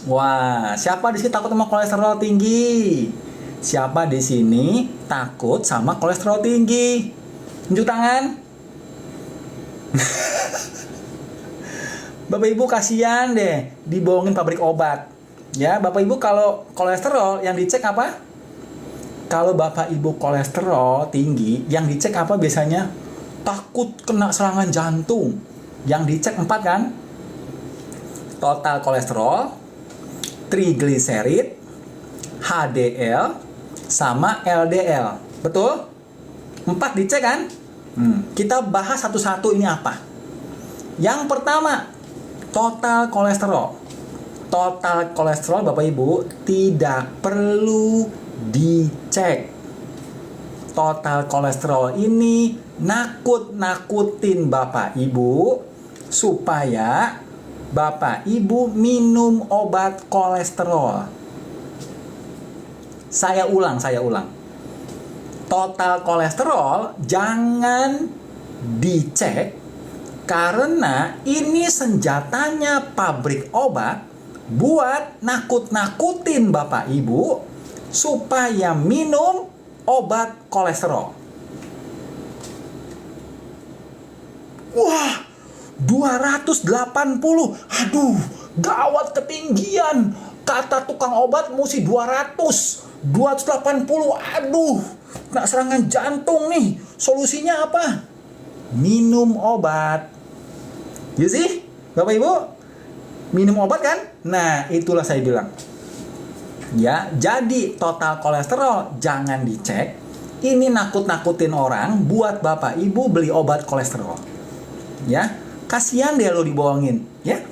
Wah, siapa di sini takut sama kolesterol tinggi? Siapa di sini takut sama kolesterol tinggi? Tunjuk tangan. Bapak Ibu kasihan deh dibohongin pabrik obat. Ya, Bapak Ibu kalau kolesterol yang dicek apa? Kalau Bapak Ibu kolesterol tinggi, yang dicek apa biasanya? Takut kena serangan jantung. Yang dicek 4 kan? Total kolesterol, trigliserid, HDL, sama LDL. Betul? 4 dicek kan? Kita bahas satu-satu ini apa. Yang pertama, total kolesterol. Total kolesterol Bapak Ibu tidak perlu dicek. Total kolesterol ini nakut-nakutin Bapak Ibu supaya Bapak Ibu minum obat kolesterol. Saya ulang. Total kolesterol jangan dicek karena ini senjatanya pabrik obat buat nakut-nakutin Bapak Ibu supaya minum obat kolesterol. Wah, 280. Aduh, gawat ketinggian. Kata tukang obat mesti 200. 280. Aduh, kena serangan jantung nih. Solusinya apa? Minum obat. You see? Bapak Ibu, minum obat kan? Nah, itulah saya bilang. Ya, jadi total kolesterol jangan dicek. Ini nakut-nakutin orang buat Bapak Ibu beli obat kolesterol. Ya, kasihan deh lo dibohongin, ya.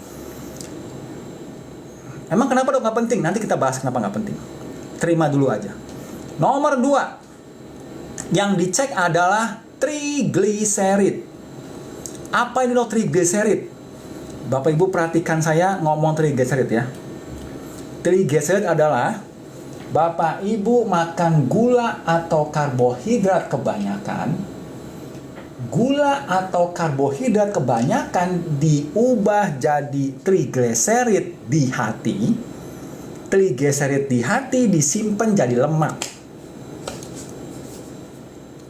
Emang kenapa dong nggak penting? Nanti kita bahas kenapa nggak penting. Terima dulu aja. Nomor 2, yang dicek adalah trigliserid. Apa ini loh trigliserid? Bapak Ibu perhatikan saya ngomong trigliserid ya. Trigliserid adalah Bapak Ibu makan gula atau karbohidrat kebanyakan. Gula atau karbohidrat kebanyakan diubah jadi trigliserid di hati. Trigliserid di hati disimpan jadi lemak.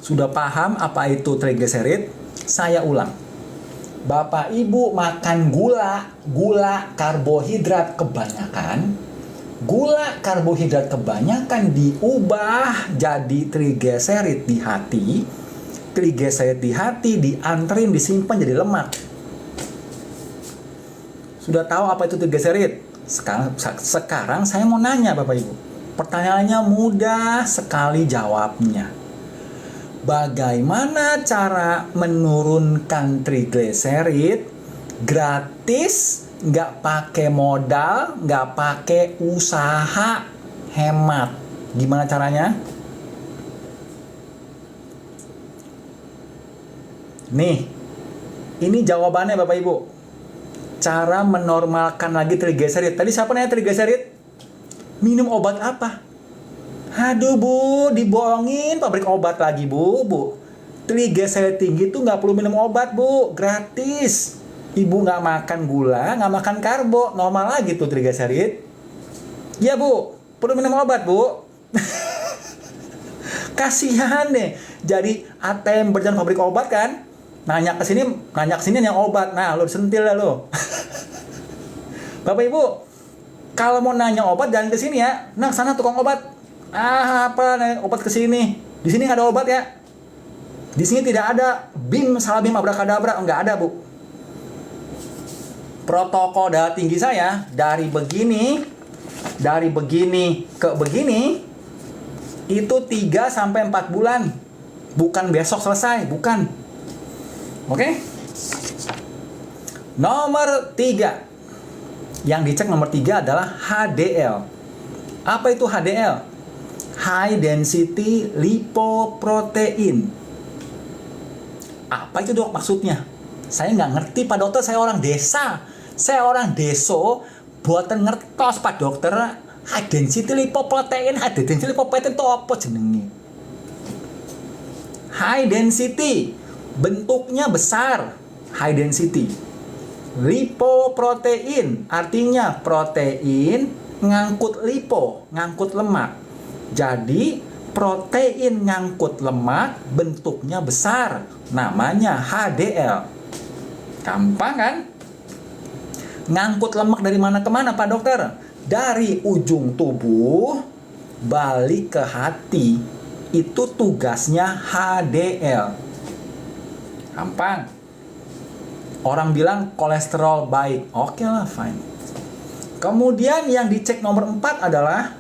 Sudah paham apa itu trigliserid? Saya ulang. Bapak Ibu makan gula karbohidrat kebanyakan. Gula karbohidrat kebanyakan diubah jadi trigliserid di hati. Trigliserid di hati dianterin disimpan jadi lemak. Sudah tahu apa itu trigliserid? Sekarang saya mau nanya Bapak Ibu. Pertanyaannya mudah sekali jawabnya. Bagaimana cara menurunkan trigliserid gratis, nggak pakai modal, nggak pakai usaha, hemat? Gimana caranya? Nih, ini jawabannya Bapak Ibu. Cara menormalkan lagi trigliserid. Tadi siapa nanya trigliserid? Minum obat apa? Aduh Bu, dibohongin pabrik obat lagi Bu. Trigliserid tinggi tuh nggak perlu minum obat Bu, gratis. Ibu nggak makan gula, nggak makan karbo, normal lagi tuh trigliserid. Ya Bu, perlu minum obat Bu. Kasihan deh. Jadi ATM berjalan pabrik obat kan? Nanya ke sini yang obat. Nah, lo sentil lah lo. Bapak Ibu, kalau mau nanya obat jangan ke sini ya. Nah, sana tukang obat. Obat ke sini. Di sini nggak ada obat ya. Di sini tidak ada bim salabim abrakadabra, nggak ada Bu. Protokol darah tinggi saya dari begini ke begini itu 3 sampai 4 bulan. Bukan besok selesai, bukan. Oke? Nomor 3. Yang dicek nomor 3 adalah HDL. Apa itu HDL? High Density Lipoprotein. Apa itu dok maksudnya? Saya nggak ngerti Pak Dokter, saya orang desa. Saya orang deso, buatan ngertos Pak Dokter. High Density Lipoprotein itu apa jenenge? High Density, bentuknya besar. High Density. Lipoprotein artinya protein ngangkut lipo, ngangkut lemak. Jadi protein ngangkut lemak bentuknya besar, namanya HDL. Gampang kan? Ngangkut lemak dari mana ke mana Pak Dokter? Dari ujung tubuh balik ke hati. Itu tugasnya HDL. Gampang. Orang bilang kolesterol baik. Oke lah, fine. Kemudian yang dicek nomor 4 adalah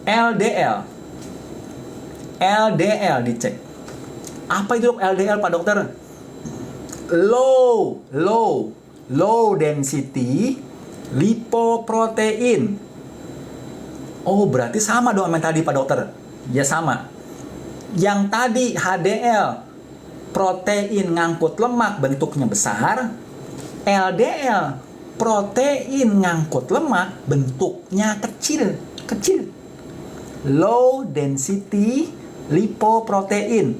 LDL. LDL dicek. Apa itu LDL Pak Dokter? Low density lipoprotein. Oh, berarti sama dong yang tadi Pak Dokter. Ya sama. Yang tadi HDL, protein ngangkut lemak bentuknya besar. LDL, protein ngangkut lemak bentuknya kecil. Low density lipoprotein.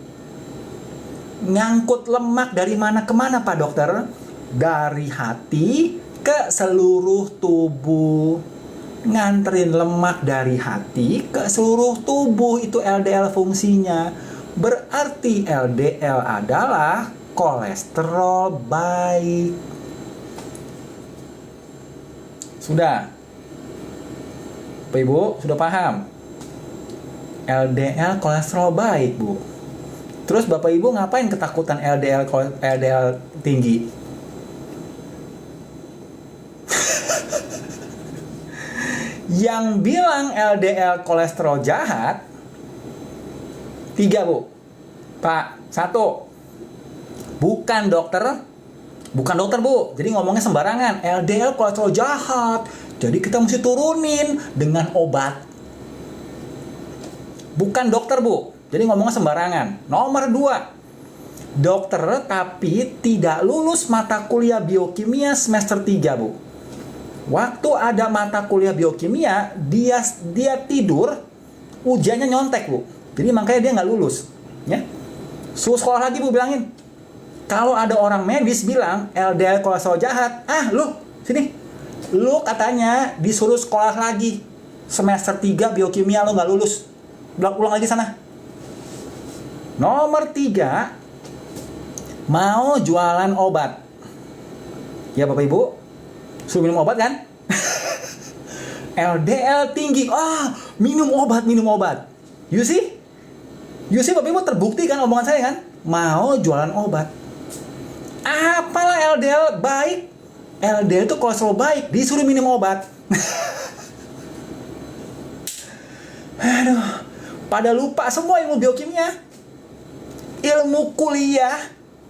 Ngangkut lemak dari mana ke mana Pak Dokter? Dari hati ke seluruh tubuh. Nganterin lemak dari hati ke seluruh tubuh, itu LDL fungsinya. Berarti LDL adalah kolesterol baik. Sudah? Bapak Ibu, sudah paham? LDL kolesterol baik, Bu. Terus Bapak Ibu ngapain ketakutan LDL tinggi? Yang bilang LDL kolesterol jahat 3 Bu. Pak, 1. Bukan dokter Bu. Jadi ngomongnya sembarangan. LDL kolesterol jahat. Jadi kita mesti turunin dengan obat. Bukan dokter Bu. Jadi ngomongnya sembarangan. Nomor 2. Dokter tapi tidak lulus mata kuliah biokimia semester 3 Bu. Waktu ada mata kuliah biokimia, dia tidur, ujiannya nyontek Bu. Jadi makanya dia nggak lulus, ya. Suruh sekolah lagi Bu, bilangin. Kalau ada orang medis bilang LDL kolesterol jahat, lu sini, lu katanya disuruh sekolah lagi semester 3 biokimia, lu nggak lulus, ulang lagi sana. Nomor 3, mau jualan obat, ya Bapak Ibu, suruh minum obat kan? LDL tinggi, minum obat. You see Bapak Ibu, terbukti kan omongan saya kan? Mau jualan obat. Apalah LDL baik? LDL itu kolesterol baik, disuruh minum obat. Aduh, pada lupa semua ilmu biokimia. Ilmu kuliah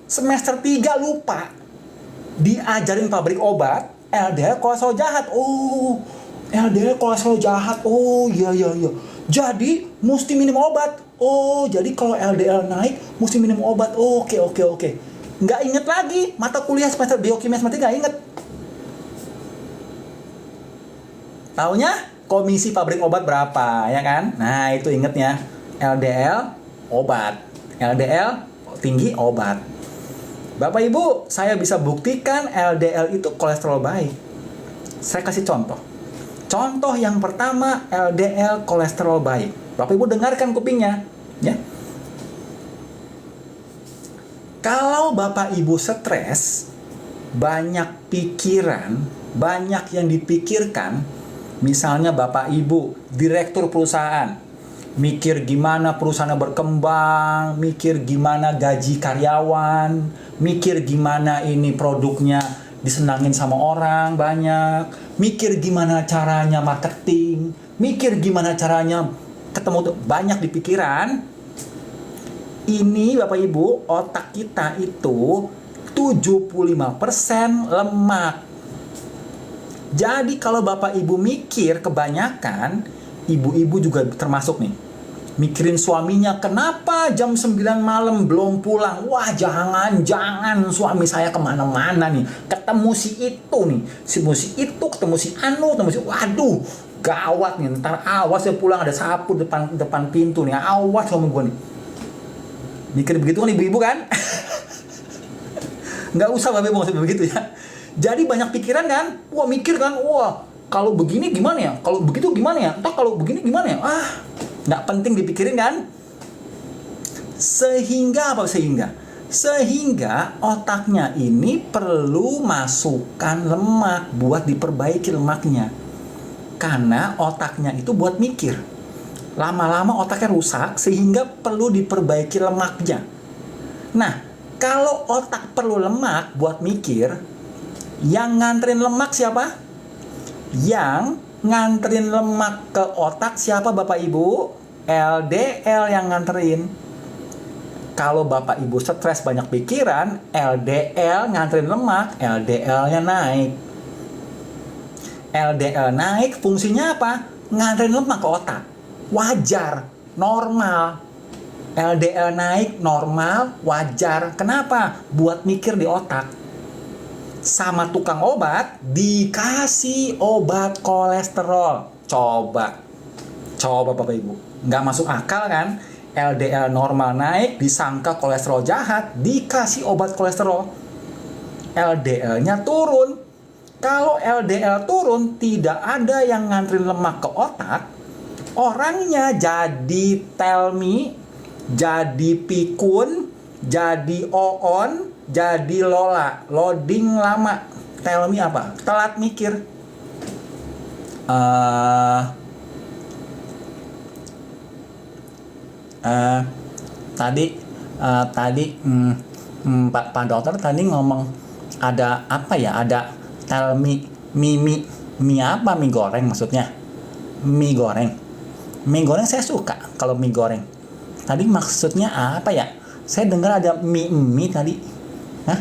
semester 3 lupa. Diajarin pabrik obat, LDL kolesterol jahat. Oh, LDL kolesterol jahat. Oh, iya. Jadi mesti minum obat. Oh, jadi kalau LDL naik mesti minum obat. Oke. Nggak inget lagi mata kuliah semester biokimia semester 3, nggak inget. Taunya komisi pabrik obat berapa, ya kan? Nah, itu ingetnya. LDL obat. LDL tinggi obat. Bapak Ibu, saya bisa buktikan LDL itu kolesterol baik. Saya kasih contoh. Contoh yang pertama, LDL kolesterol baik. Bapak Ibu dengarkan kupingnya, ya. Kalau Bapak Ibu stres, banyak pikiran, banyak yang dipikirkan, misalnya Bapak Ibu direktur perusahaan, mikir gimana perusahaan berkembang, mikir gimana gaji karyawan, mikir gimana ini produknya disenangin sama orang banyak, mikir gimana caranya marketing, mikir gimana caranya ketemu, banyak di pikiran. Ini Bapak Ibu, otak kita itu 75% lemak. Jadi kalau Bapak Ibu mikir kebanyakan, ibu-ibu juga termasuk nih, mikirin suaminya, kenapa jam 9 malam belum pulang? Wah, jangan suami saya kemana-mana nih, ketemu si itu nih, ketemu si Anu, waduh, gawat nih, ntar awas ya pulang ada sapu depan pintu nih, awas suami gue nih. Mikir begitu kan ibu-ibu kan? Nggak usah Bapak Ibu maksud begitu ya. Jadi banyak pikiran kan, wah mikir kan, wah kalau begini gimana ya, kalau begitu gimana ya, entah kalau begini gimana ya, nggak penting dipikirin kan. Sehingga apa? Sehingga otaknya ini perlu masukkan lemak buat diperbaiki lemaknya. Karena otaknya itu buat mikir. Lama-lama otaknya rusak sehingga perlu diperbaiki lemaknya. Nah, kalau otak perlu lemak buat mikir, yang nganterin lemak siapa? Yang nganterin lemak ke otak siapa Bapak Ibu? LDL yang nganterin. Kalau Bapak Ibu stres banyak pikiran, LDL nganterin lemak, LDL-nya naik. LDL naik fungsinya apa? Nganterin lemak ke otak. Wajar, normal. LDL naik normal, wajar. Kenapa? Buat mikir di otak. Sama tukang obat dikasih obat kolesterol. Coba Bapak Ibu, nggak masuk akal kan? LDL normal naik, disangka kolesterol jahat, dikasih obat kolesterol. LDL-nya turun. Kalau LDL turun, tidak ada yang nganterin lemak ke otak. Orangnya jadi tell me, jadi pikun, jadi oon, jadi lola, loading lama. Tell me apa? Telat mikir. Tadi Pak dokter tadi ngomong ada apa ya? Ada tell me, mie apa? Mie goreng maksudnya? Mie goreng saya suka kalau mie goreng. Tadi maksudnya apa ya? Saya dengar ada mie tadi. Hah?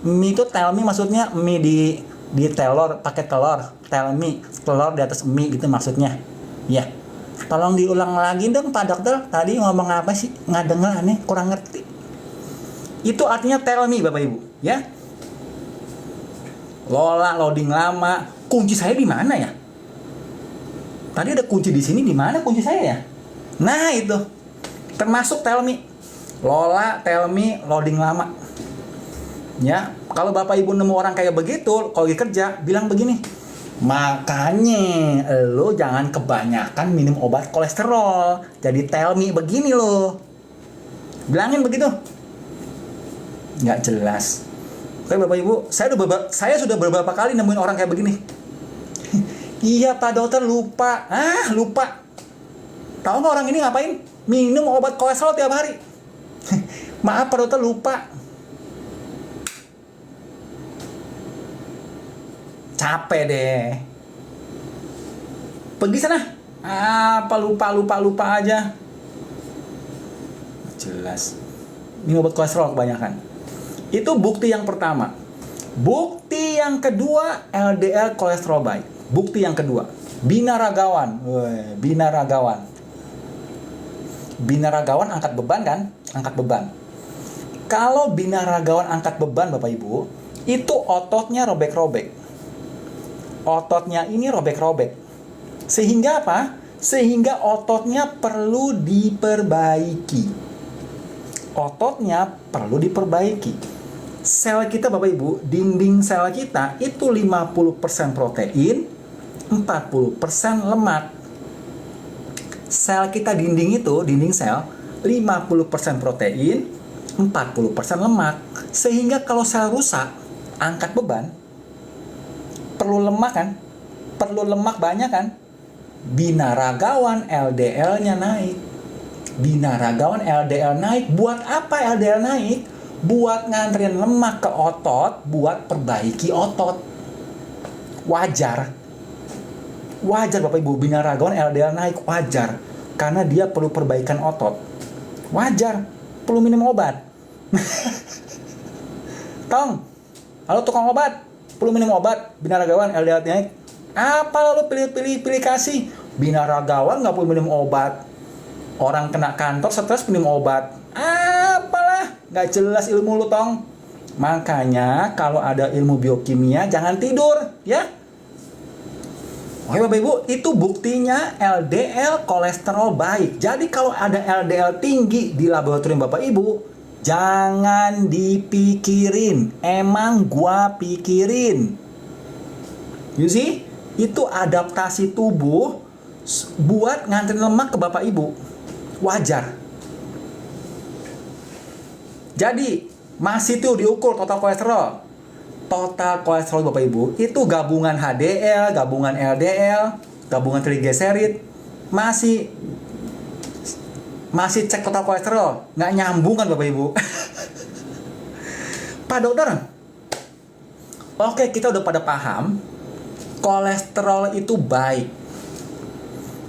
Mie itu tell me maksudnya mie di telur, pakai telur. Tell me, telur di atas mie gitu maksudnya. Ya. Tolong diulang lagi dong Pak dokter. Tadi ngomong apa sih? Nggak dengar aneh, kurang ngerti. Itu artinya tell me Bapak Ibu, ya. Lola, loading lama. Kunci saya di mana ya? Tadi ada kunci di sini, di mana kunci saya ya? Nah, itu. Termasuk tell me. Lola, tell me, loading lama. Ya, kalau Bapak Ibu nemu orang kayak begitu, kalau lagi kerja, bilang begini. Makanya lo jangan kebanyakan minum obat kolesterol. Jadi tell me begini lo. Bilangin begitu. Nggak jelas. Oke Bapak Ibu, saya sudah beberapa kali nemuin orang kayak begini. Iya Pak dokter, lupa. Lupa. Tahu nggak orang ini ngapain? Minum obat kolesterol tiap hari. Maaf Pak dokter, lupa. Capek deh. Pergi sana. Apa lupa aja. Jelas. Minum obat kolesterol kebanyakan. Itu bukti yang pertama. Bukti yang kedua, LDL kolesterol baik. Bukti yang kedua, binaragawan. Binaragawan angkat beban kan? Angkat beban. Kalau binaragawan angkat beban Bapak Ibu, itu ototnya robek-robek. Ototnya ini robek-robek. Sehingga apa? Sehingga ototnya perlu diperbaiki. Ototnya perlu diperbaiki. Sel kita Bapak Ibu, dinding sel kita itu 50% protein, 40% lemak. Sel kita dinding sel 50% protein, 40% lemak. Sehingga kalau sel rusak, angkat beban, perlu lemak kan? Perlu lemak banyak kan? Binaragawan LDL-nya naik. Binaragawan LDL naik. Buat apa LDL naik? Buat nganterin lemak ke otot, buat perbaiki otot. Wajar Bapak Ibu, binaragawan LDL naik, wajar. Karena dia perlu perbaikan otot. Wajar, perlu minum obat. Tong, halo tukang obat, perlu minum obat, binaragawan LDL naik. Apa lalu pilih kasih? Binaragawan nggak perlu minum obat. Orang kena kantor stres minum obat. Apalah, nggak jelas ilmu lu Tong. Makanya kalau ada ilmu biokimia jangan tidur, ya. Oke Bapak Ibu, itu buktinya LDL kolesterol baik. Jadi kalau ada LDL tinggi di laboratorium Bapak Ibu, Jangan dipikirin, emang gua pikirin. You see? Itu adaptasi tubuh buat nganterin lemak ke bapak ibu. Wajar. Jadi, masih tuh diukur total kolesterol. Total kolesterol bapak ibu, itu gabungan HDL, gabungan LDL, gabungan trigliserid. Masih cek total kolesterol. Nggak nyambung kan bapak ibu? Pak dokter, oke kita udah pada paham kolesterol itu baik.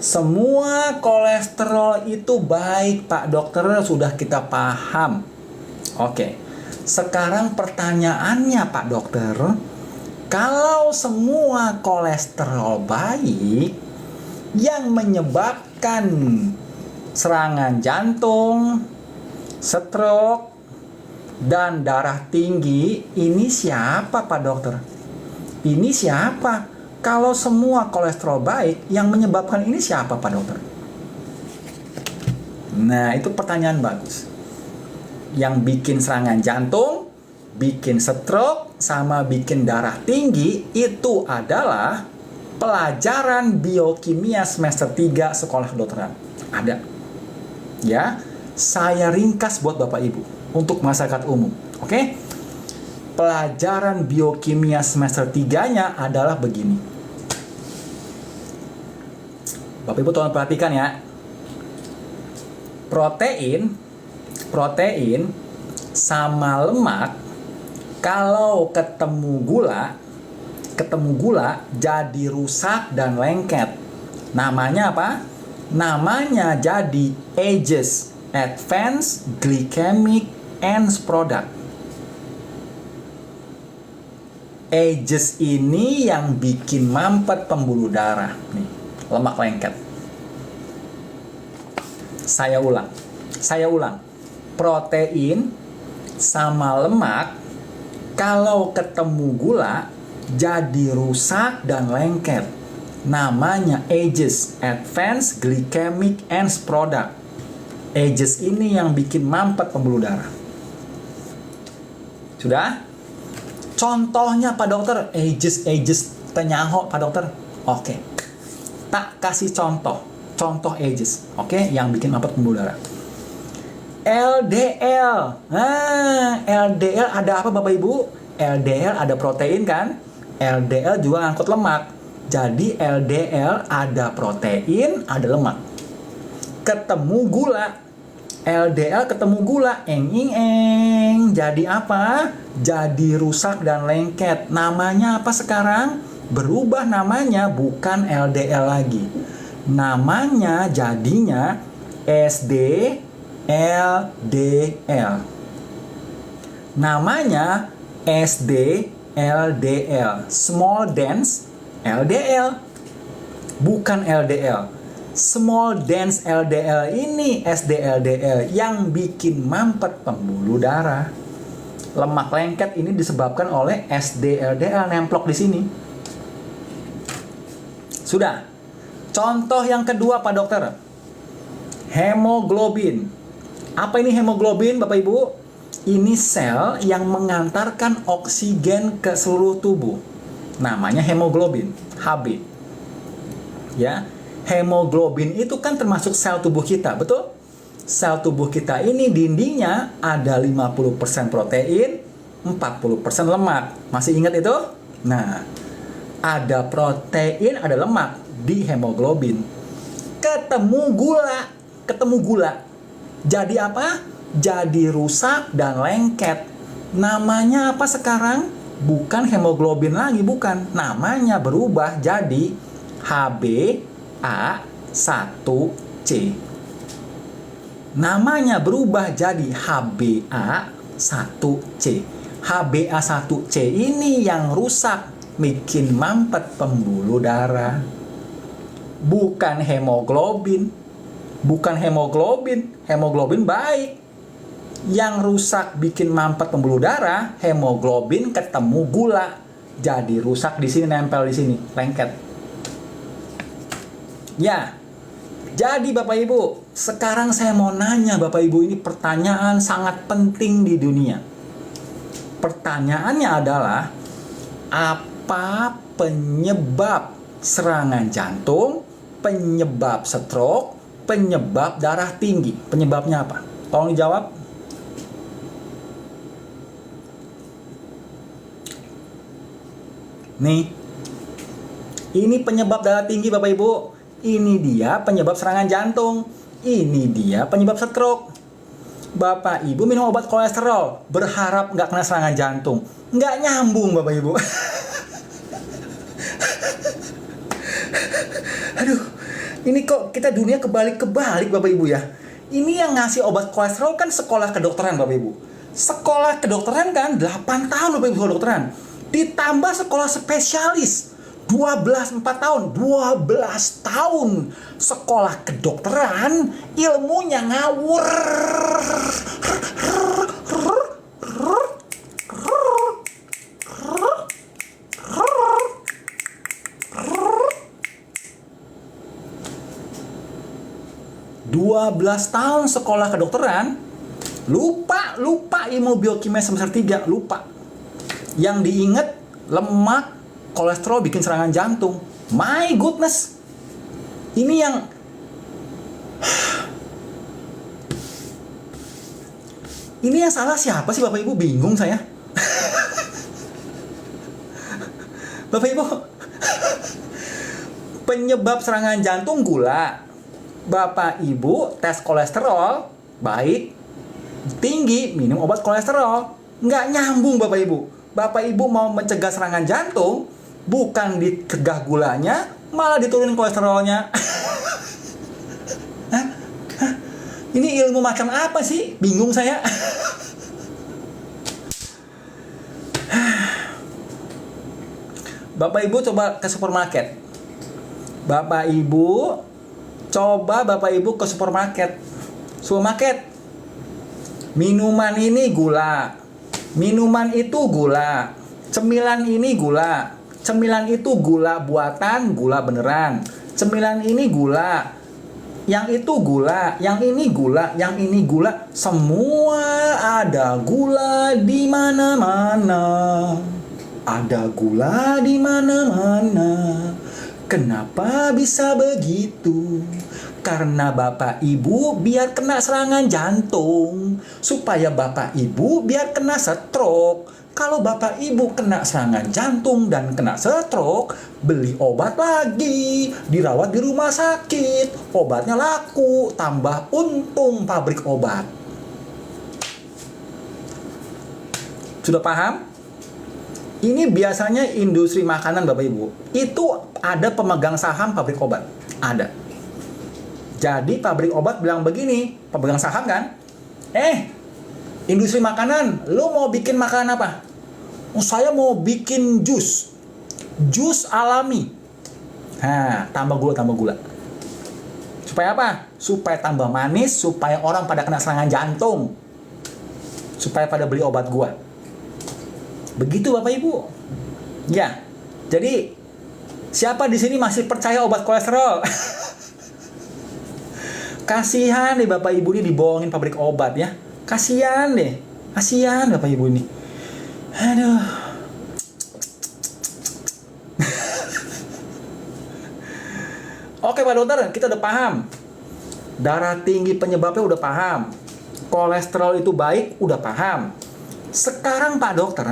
Semua kolesterol itu baik, Pak dokter, sudah kita paham. Oke, sekarang pertanyaannya Pak dokter, kalau semua kolesterol baik, yang menyebabkan serangan jantung, stroke, dan darah tinggi, ini siapa Pak dokter? Ini siapa? Kalau semua kolesterol baik, yang menyebabkan ini siapa Pak dokter? Nah, itu pertanyaan bagus. Yang bikin serangan jantung, bikin stroke, sama bikin darah tinggi, itu adalah pelajaran biokimia semester 3 sekolah kedokteran. Ada. Ya, saya ringkas buat Bapak Ibu untuk masyarakat umum. Oke? Pelajaran biokimia semester 3-nya adalah begini. Bapak Ibu tolong perhatikan ya. Protein sama lemak kalau ketemu gula jadi rusak dan lengket. Namanya apa? Namanya jadi AGEs, Advanced Glycemic End Product. AGEs ini yang bikin mampet pembuluh darah nih. Lemak lengket. Saya ulang. Protein sama lemak kalau ketemu gula jadi rusak dan lengket. Namanya AGEs, Advanced Glycemic End Product. AGEs ini yang bikin mampet pembuluh darah. Sudah? Contohnya Pak dokter, AGEs tenyaho Pak dokter. Oke. Tak kasih contoh AGEs, oke, yang bikin mampet pembuluh darah. LDL. Nah, LDL ada apa Bapak Ibu? LDL ada protein kan? LDL juga ngangkut lemak. Jadi LDL ada protein, ada lemak. Ketemu gula. LDL ketemu gula, eng. Jadi apa? Jadi rusak dan lengket. Namanya apa sekarang? Berubah namanya, bukan LDL lagi. Namanya jadinya SDLDL. Namanya SDLDL, Small Dense LDL. Bukan LDL. Small Dense LDL ini SDLDL yang bikin mampet pembuluh darah. Lemak lengket ini disebabkan oleh SDLDL nemplok di sini. Sudah. Contoh yang kedua Pak dokter. Hemoglobin. Apa ini hemoglobin Bapak Ibu? Ini sel yang mengantarkan oksigen ke seluruh tubuh. Namanya hemoglobin, Hb. Ya. Hemoglobin itu kan termasuk sel tubuh kita, betul? Sel tubuh kita ini dindingnya ada 50% protein, 40% lemak. Masih ingat itu? Nah, ada protein, ada lemak di hemoglobin. Ketemu gula. Jadi apa? Jadi rusak dan lengket. Namanya apa sekarang? Bukan hemoglobin lagi, bukan. Namanya berubah jadi HbA1c. Namanya berubah jadi HbA1c. HbA1c ini yang rusak, bikin mampet pembuluh darah. Bukan hemoglobin. Hemoglobin baik. Yang rusak bikin mampet pembuluh darah, hemoglobin ketemu gula. Jadi rusak di sini, nempel di sini, lengket. Ya. Jadi Bapak Ibu, sekarang saya mau nanya Bapak Ibu, ini pertanyaan sangat penting di dunia. Pertanyaannya adalah, apa penyebab serangan jantung, penyebab stroke, penyebab darah tinggi? Penyebabnya apa? Tolong dijawab. Nih, ini penyebab darah tinggi Bapak Ibu. Ini dia penyebab serangan jantung. Ini dia penyebab stroke. Bapak Ibu minum obat kolesterol, berharap nggak kena serangan jantung. Nggak nyambung Bapak Ibu. Aduh, ini kok kita dunia kebalik-kebalik Bapak Ibu ya. Ini yang ngasih obat kolesterol kan sekolah kedokteran Bapak Ibu. Sekolah kedokteran kan 8 tahun Bapak Ibu sekolah kedokteran. Ditambah sekolah spesialis 4 tahun, 12 tahun sekolah kedokteran, ilmunya ngawur. Dua belas tahun sekolah kedokteran, lupa ilmu biokimia semester 3, lupa. Yang diinget lemak, kolesterol bikin serangan jantung. My goodness. Ini yang salah siapa sih Bapak Ibu? Bingung saya. Bapak Ibu, penyebab serangan jantung gula. Bapak Ibu tes kolesterol baik, tinggi, minum obat kolesterol. Nggak nyambung Bapak Ibu. Bapak Ibu mau mencegah serangan jantung, bukan dicegah gulanya, malah diturunin kolesterolnya. Hah? Ini ilmu macam apa sih? Bingung saya. Bapak Ibu coba ke supermarket. Bapak Ibu ke supermarket. Minuman ini gula. Minuman itu gula. Cemilan ini gula. Cemilan itu gula buatan, gula beneran. Cemilan ini gula. Yang itu gula, yang ini gula, yang ini gula. Semua ada gula di mana-mana. Ada gula di mana-mana. Kenapa bisa begitu? Karena Bapak Ibu biar kena serangan jantung, supaya Bapak Ibu biar kena stroke. Kalau Bapak Ibu kena serangan jantung dan kena stroke, beli obat lagi, dirawat di rumah sakit, obatnya laku, tambah untung pabrik obat. Sudah paham? Ini biasanya industri makanan Bapak Ibu. Itu ada pemegang saham pabrik obat. Ada. Jadi pabrik obat bilang begini, pemegang saham kan? Industri makanan, lu mau bikin makanan apa? Oh, saya mau bikin jus. Jus alami. Tambah gula. Supaya apa? Supaya tambah manis, supaya orang pada kena serangan jantung. Supaya pada beli obat gua. Begitu Bapak Ibu. Ya. Jadi siapa di sini masih percaya obat kolesterol? Kasihan deh Bapak Ibu ini dibohongin pabrik obat ya. Kasihan deh. Kasihan Bapak Ibu ini. Aduh. Oke Pak Dokter, kita udah paham. Darah tinggi penyebabnya udah paham. Kolesterol itu baik, udah paham. Sekarang Pak Dokter,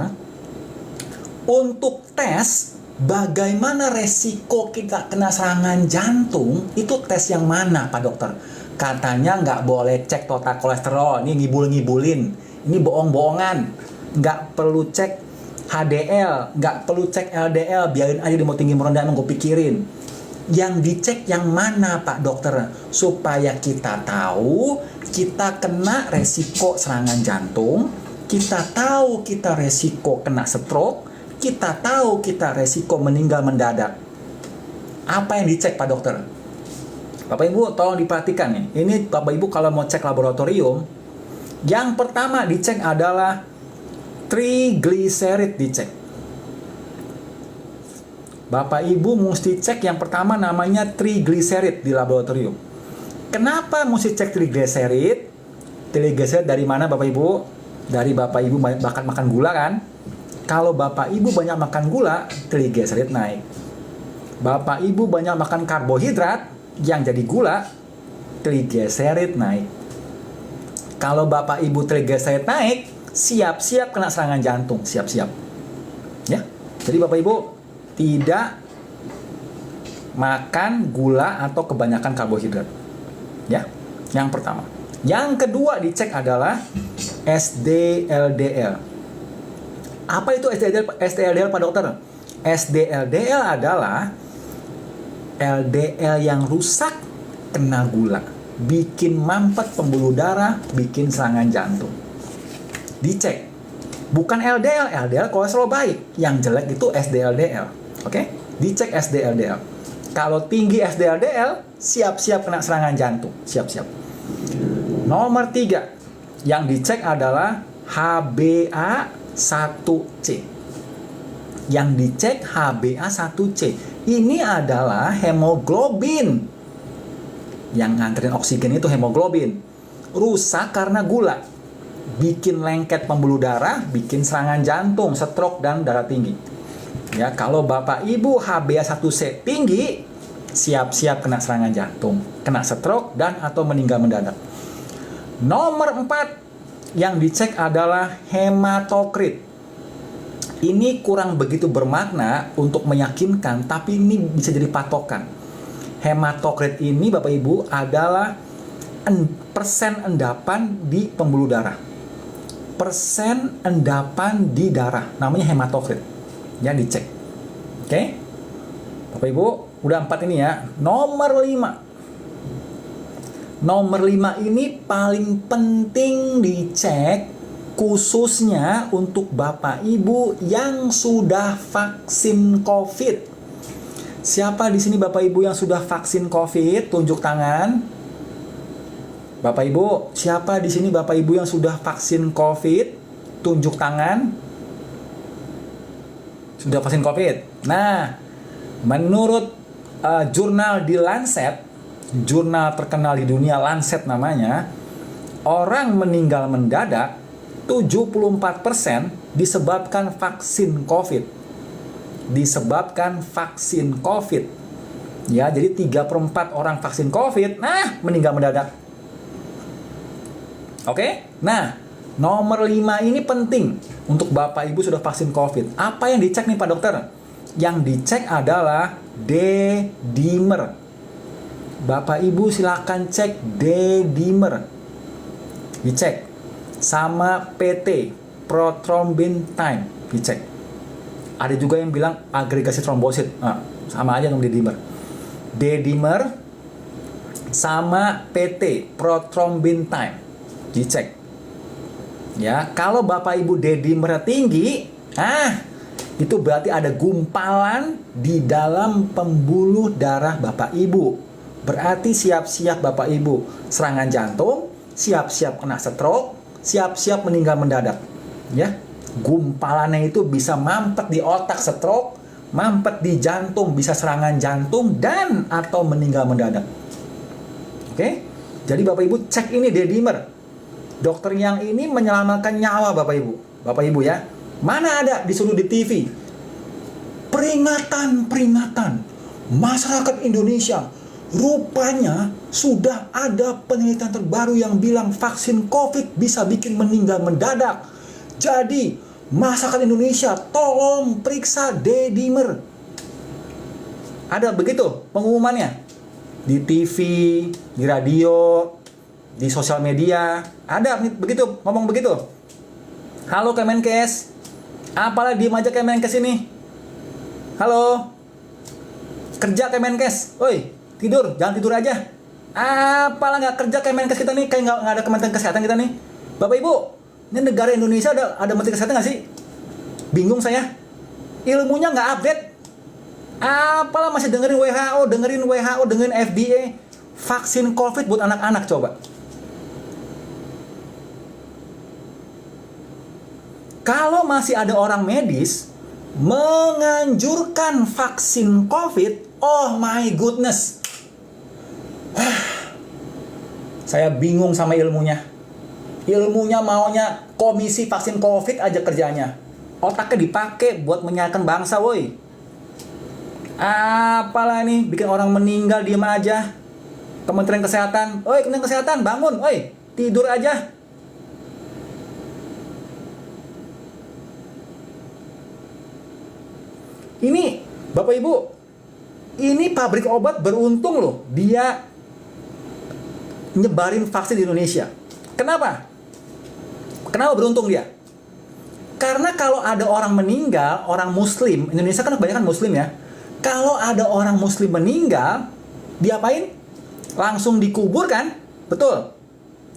untuk tes bagaimana resiko kita kena serangan jantung, itu tes yang mana Pak Dokter? Katanya nggak boleh cek total kolesterol, ini ngibul-ngibulin, ini bohong-bohongan. Nggak perlu cek HDL, nggak perlu cek LDL, biarin aja dia mau tinggi mau rendah, emang gue pikirin. Yang dicek yang mana Pak Dokter? Supaya kita tahu kita kena resiko serangan jantung, kita tahu kita resiko kena stroke, kita tahu kita resiko meninggal mendadak. Apa yang dicek Pak Dokter? Bapak Ibu tolong diperhatikan nih. Ini Bapak Ibu kalau mau cek laboratorium, yang pertama dicek adalah triglycerid dicek. Bapak Ibu mesti cek yang pertama namanya triglycerid di laboratorium. Kenapa mesti cek trigliserid? Trigliserid dari mana Bapak Ibu? Dari Bapak Ibu banyak makan gula kan? Kalau Bapak Ibu banyak makan gula, trigliserid naik. Bapak Ibu banyak makan karbohidrat yang jadi gula, trigliserid naik. Kalau Bapak Ibu trigliserid naik, siap-siap kena serangan jantung, siap-siap. Ya. Jadi Bapak Ibu tidak makan gula atau kebanyakan karbohidrat. Ya. Yang pertama. Yang kedua dicek adalah SDLDL. Apa itu SDLDL Pak Dokter? SDLDL adalah LDL yang rusak kena gula, bikin mampet pembuluh darah, bikin serangan jantung. Dicek. Bukan LDL, LDL kolesterol baik. Yang jelek itu SDLDL. Oke? Dicek SDLDL. Kalau tinggi SDLDL, siap-siap kena serangan jantung. Siap-siap. Nomor 3. Yang dicek adalah HbA1c. Yang dicek HbA1c. Ini adalah hemoglobin. Yang nganterin oksigen itu hemoglobin. Rusak karena gula. Bikin lengket pembuluh darah, bikin serangan jantung, stroke, dan darah tinggi. Ya, kalau Bapak Ibu HbA1c tinggi, siap-siap kena serangan jantung, kena stroke, dan atau meninggal mendadak. Nomor 4 yang dicek adalah hematokrit. Ini kurang begitu bermakna untuk meyakinkan, tapi ini bisa jadi patokan. Hematokrit ini Bapak Ibu adalah persen endapan di pembuluh darah. Persen endapan di darah, namanya hematokrit. Ya, dicek. Oke? Bapak Ibu, udah 4 ini ya. Nomor 5. Nomor 5 ini paling penting dicek, khususnya untuk Bapak Ibu yang sudah vaksin COVID. Siapa di sini Bapak Ibu yang sudah vaksin COVID? Tunjuk tangan. Bapak Ibu, siapa di sini Bapak Ibu yang sudah vaksin COVID? Tunjuk tangan. Sudah vaksin COVID. Nah, menurut jurnal di Lancet, jurnal terkenal di dunia, Lancet namanya, orang meninggal mendadak 74% disebabkan vaksin COVID. Disebabkan vaksin COVID. Ya, jadi 3/4 orang vaksin COVID, meninggal mendadak. Oke? Nah, nomor 5 ini penting untuk Bapak Ibu sudah vaksin COVID. Apa yang dicek nih Pak Dokter? Yang dicek adalah D-dimer. Bapak Ibu silakan cek D-dimer. Dicek. Sama PT, prothrombin time, dicek. Ada juga yang bilang agregasi trombosit. Sama aja dong D-dimer. D-dimer sama PT, prothrombin time, dicek. Ya, kalau Bapak Ibu D-dimer tinggi, itu berarti ada gumpalan di dalam pembuluh darah Bapak Ibu. Berarti siap-siap Bapak Ibu serangan jantung, siap-siap kena stroke, siap-siap meninggal mendadak. Ya, gumpalannya itu bisa mampet di otak, stroke, mampet di jantung, bisa serangan jantung, dan atau meninggal mendadak. Oke? Jadi Bapak Ibu cek ini D-dimer. Dokter yang ini menyelamatkan nyawa Bapak Ibu. Bapak Ibu ya. Mana ada disuruh di TV? Peringatan. Masyarakat Indonesia, rupanya sudah ada penelitian terbaru yang bilang vaksin COVID bisa bikin meninggal mendadak. Jadi, masyarakat Indonesia tolong periksa D-dimer. Ada begitu pengumumannya. Di TV, di radio, di sosial media. Ada begitu, ngomong begitu. Halo Kemenkes. Apalah diem aja Kemenkes ini. Halo. Kerja Kemenkes. Oi. Tidur, jangan tidur aja. Apalah nggak kerja Kemenkes kita nih, kayak nggak ada Kementerian Kesehatan kita nih. Bapak Ibu, ini negara Indonesia ada Menteri Kesehatan nggak sih? Bingung saya. Ilmunya nggak update. Apalah masih dengerin WHO, dengerin FDA. Vaksin COVID buat anak-anak coba. Kalau masih ada orang medis menganjurkan vaksin COVID, oh my goodness. Saya bingung sama ilmunya. Ilmunya maunya komisi vaksin COVID aja kerjanya. Otaknya dipakai buat menyalahkan bangsa, woi. Apalah ini, bikin orang meninggal diem aja. Kementerian Kesehatan, oi Kementerian Kesehatan bangun, oi tidur aja. Ini Bapak Ibu, ini pabrik obat beruntung loh, dia nyebarin vaksin di Indonesia. Kenapa? Kenapa beruntung dia? Karena kalau ada orang meninggal, orang Muslim, Indonesia kan kebanyakan Muslim ya. Kalau ada orang Muslim meninggal, diapain? Langsung dikubur kan? Betul.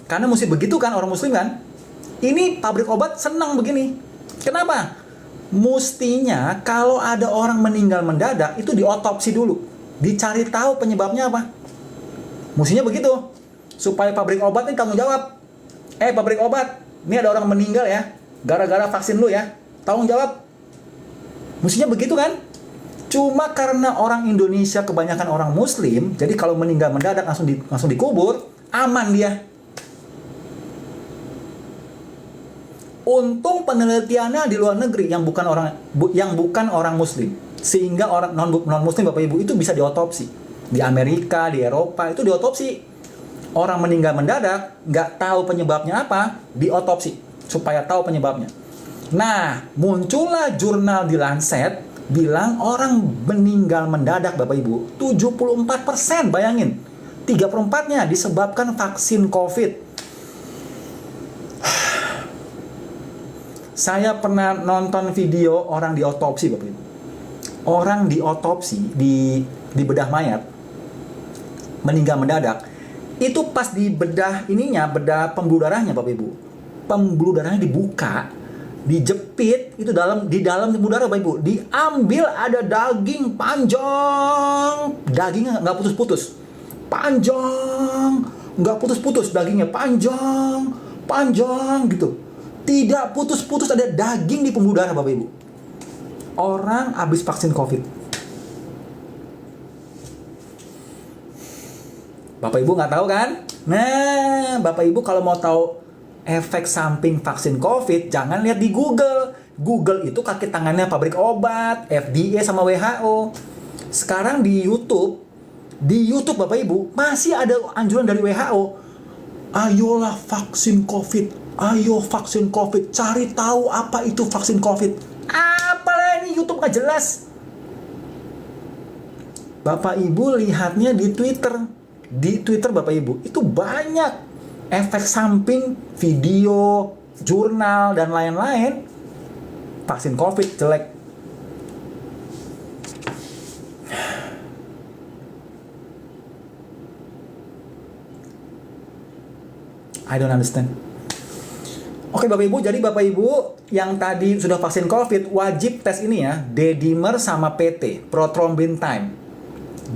Karena mesti begitu kan orang Muslim kan? Ini pabrik obat senang begini. Kenapa? Mestinya kalau ada orang meninggal mendadak, itu diotopsi dulu. Dicari tahu penyebabnya apa. Mestinya begitu. Supaya pabrik obat ini tanggung jawab. Pabrik obat, ini ada orang meninggal ya, gara-gara vaksin lu ya, tanggung jawab. Mestinya begitu kan? Cuma karena orang Indonesia kebanyakan orang Muslim, jadi kalau meninggal mendadak langsung dikubur, aman dia. Untung penelitiannya di luar negeri yang bukan orang Muslim, sehingga orang non Muslim Bapak Ibu itu bisa diotopsi. Di Amerika, di Eropa itu diotopsi. Orang meninggal mendadak, nggak tahu penyebabnya apa, diotopsi supaya tahu penyebabnya. Nah, muncullah jurnal di Lancet bilang orang meninggal mendadak Bapak Ibu 74%, bayangin. 3/4-nya disebabkan vaksin COVID. Saya pernah nonton video orang diotopsi Bapak Ibu. Orang diotopsi di bedah mayat meninggal mendadak. Itu pas di bedah bedah pembuluh darahnya Bapak Ibu. Pembuluh darahnya dibuka, dijepit, itu di dalam pembuluh darah Bapak Ibu. Diambil ada daging panjang. Dagingnya nggak putus-putus. Panjang, nggak putus-putus dagingnya, panjang gitu. Tidak putus-putus ada daging di pembuluh darah Bapak Ibu. Orang habis vaksin COVID. Bapak Ibu nggak tahu kan? Nah, Bapak Ibu kalau mau tahu efek samping vaksin COVID, jangan lihat di Google. Google itu kaki tangannya pabrik obat, FDA sama WHO. Sekarang di YouTube Bapak Ibu masih ada anjuran dari WHO. Ayolah vaksin COVID, ayo vaksin COVID, cari tahu apa itu vaksin COVID. Apalah ini YouTube nggak jelas. Bapak Ibu lihatnya di Twitter. Di Twitter Bapak Ibu itu banyak efek samping, video, jurnal dan lain-lain. Vaksin COVID jelek. I don't understand. Oke Bapak Ibu, jadi Bapak Ibu yang tadi sudah vaksin COVID wajib tes ini ya, D-dimer sama PT, prothrombin time.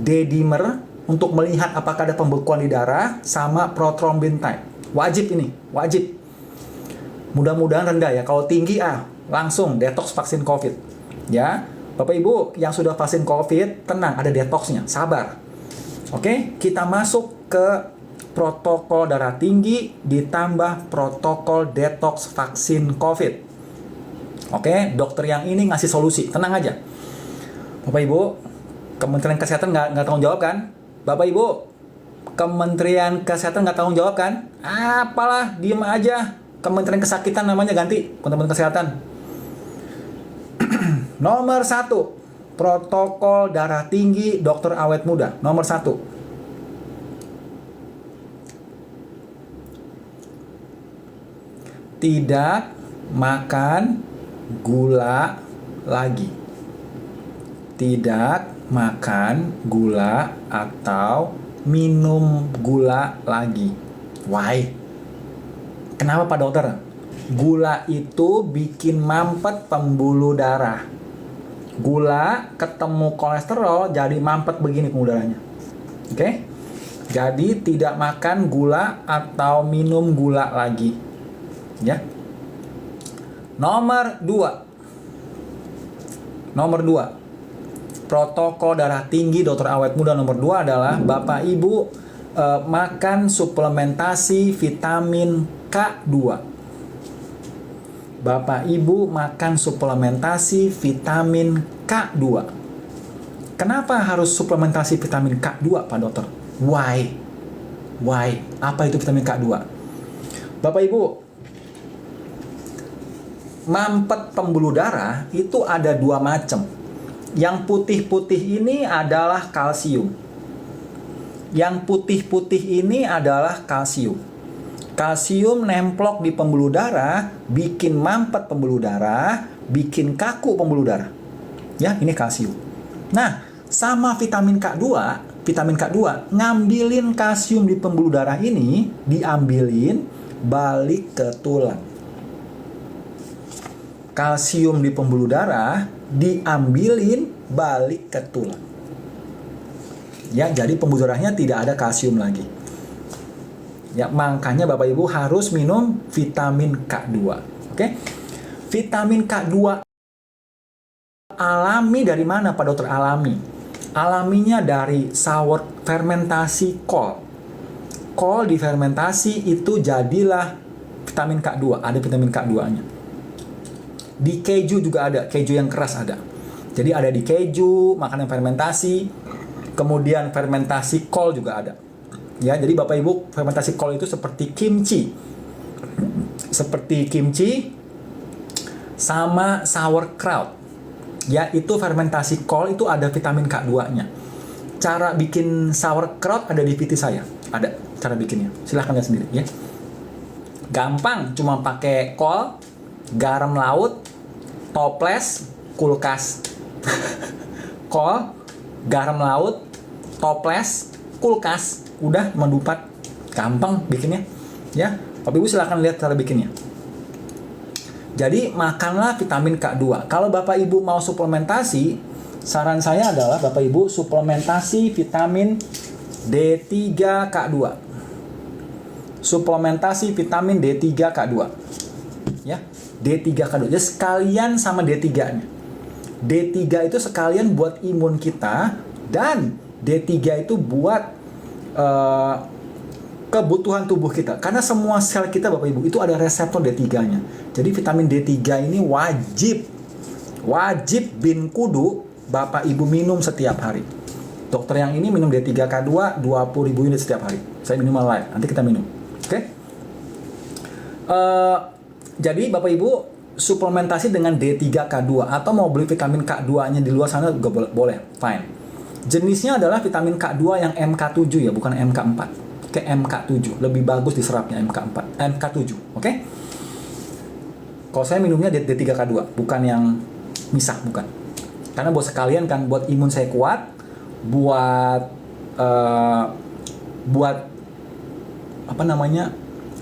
D-dimer untuk melihat apakah ada pembekuan di darah sama prothrombin time. Wajib ini, wajib. Mudah-mudahan rendah ya. Kalau tinggi langsung detox vaksin COVID. Ya, Bapak Ibu yang sudah vaksin COVID, tenang, ada detoxnya, sabar. Oke, kita masuk ke protokol darah tinggi ditambah protokol detox vaksin COVID. Oke, dokter yang ini ngasih solusi, tenang aja. Bapak Ibu, Kementerian Kesehatan nggak tanggung jawab kan? Bapak Ibu, Kementerian Kesehatan nggak tanggung jawab kan? Apalah, diem aja. Kementerian Kesakitan namanya ganti, Kementerian Kesehatan. Nomor 1, protokol darah tinggi dokter awet muda. Nomor 1. Tidak makan gula lagi. Tidak makan gula atau minum gula lagi. Why? Kenapa Pak Dokter? Gula itu bikin mampet pembuluh darah. Gula ketemu kolesterol jadi mampet begini pembuluh darahnya. Oke? Jadi tidak makan gula atau minum gula lagi. Ya. Nomor 2. Protokol darah tinggi dokter awet muda nomor 2 adalah Bapak Ibu makan suplementasi vitamin K2. Bapak Ibu makan suplementasi vitamin K2. Kenapa harus suplementasi vitamin K2, Pak Dokter? Why? Why? Apa itu vitamin K2? Bapak Ibu, mampet pembuluh darah itu ada dua macam. Yang putih-putih ini adalah kalsium. Yang putih-putih ini adalah kalsium. Kalsium nemplok di pembuluh darah, bikin mampet pembuluh darah, bikin kaku pembuluh darah. Ya, ini kalsium. Nah, sama vitamin K2 ngambilin kalsium di pembuluh darah ini, diambilin balik ke tulang. Kalsium di pembuluh darah diambilin balik ke tulang. Ya, jadi pembuluh darahnya tidak ada kalsium lagi. Ya, makanya Bapak Ibu harus minum vitamin K2. Oke? Vitamin K2 alami dari mana, Pak Dokter? Alaminya dari sour fermentasi kol. Kol difermentasi itu jadilah vitamin K2. Ada vitamin K2-nya. Di keju juga ada, keju yang keras ada. Jadi ada di keju, makanan fermentasi, kemudian fermentasi kol juga ada. Ya, jadi Bapak Ibu, fermentasi kol itu seperti kimchi. Seperti kimchi sama sauerkraut. Ya, itu fermentasi kol itu ada vitamin K2-nya. Cara bikin sauerkraut ada di PT saya. Ada cara bikinnya. Silahkan lihat sendiri ya. Gampang, cuma pakai kol, garam laut, toples, kulkas. Kol, garam laut, toples, kulkas. Udah mendupat, gampang bikinnya ya. Bapak Ibu silahkan lihat cara bikinnya. Jadi makanlah vitamin K2. Kalau Bapak Ibu mau suplementasi, saran saya adalah Bapak Ibu suplementasi vitamin D3K2. Suplementasi vitamin D3K2. Ya, D3K2. Jadi sekalian sama D3-nya. D3 itu sekalian buat imun kita, dan D3 itu buat kebutuhan tubuh kita. Karena semua sel kita Bapak Ibu itu ada reseptor D3-nya. Jadi vitamin D3 ini wajib bin kudu Bapak Ibu minum setiap hari. Dokter yang ini minum D3K2 20.000 unit setiap hari. Saya minum live. Nanti kita minum. Oke? Jadi Bapak Ibu suplementasi dengan D3K2 atau mau beli vitamin K2-nya di luar sana juga boleh. Fine. Jenisnya adalah vitamin K2 yang MK7 ya, bukan MK4. Oke, MK7. Lebih bagus diserapnya MK7. Oke? Kalau saya minumnya D3K2, bukan yang misah, bukan. Karena buat sekalian kan, buat imun saya kuat, buat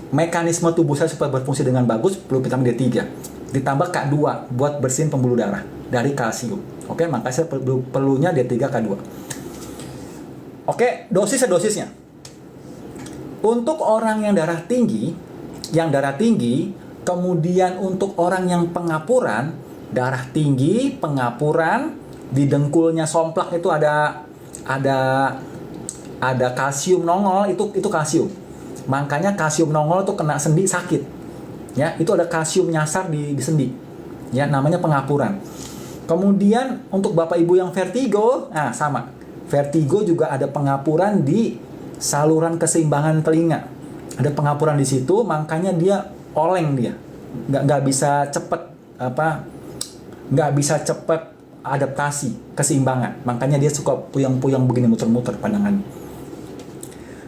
mekanisme tubuh saya supaya berfungsi dengan bagus, perlu vitamin D3. Ditambah K2 buat bersihin pembuluh darah dari kalsium. Oke, maka saya perlunya D3K2. Oke, dosisnya. Untuk orang yang darah tinggi, kemudian untuk orang yang pengapuran, darah tinggi, pengapuran, di dengkulnya somplak itu ada kalsium nongol, itu kalsium. Makanya kalsium nongol itu kena sendi sakit. Ya, itu ada kalsium nyasar di sendi. Ya, namanya pengapuran. Kemudian untuk Bapak Ibu yang vertigo, nah sama. Vertigo juga ada pengapuran di saluran keseimbangan telinga. Ada pengapuran di situ, makanya dia oleng dia. Nggak bisa cepet adaptasi keseimbangan. Makanya dia suka puyeng-puyeng begini, muter-muter pandangannya.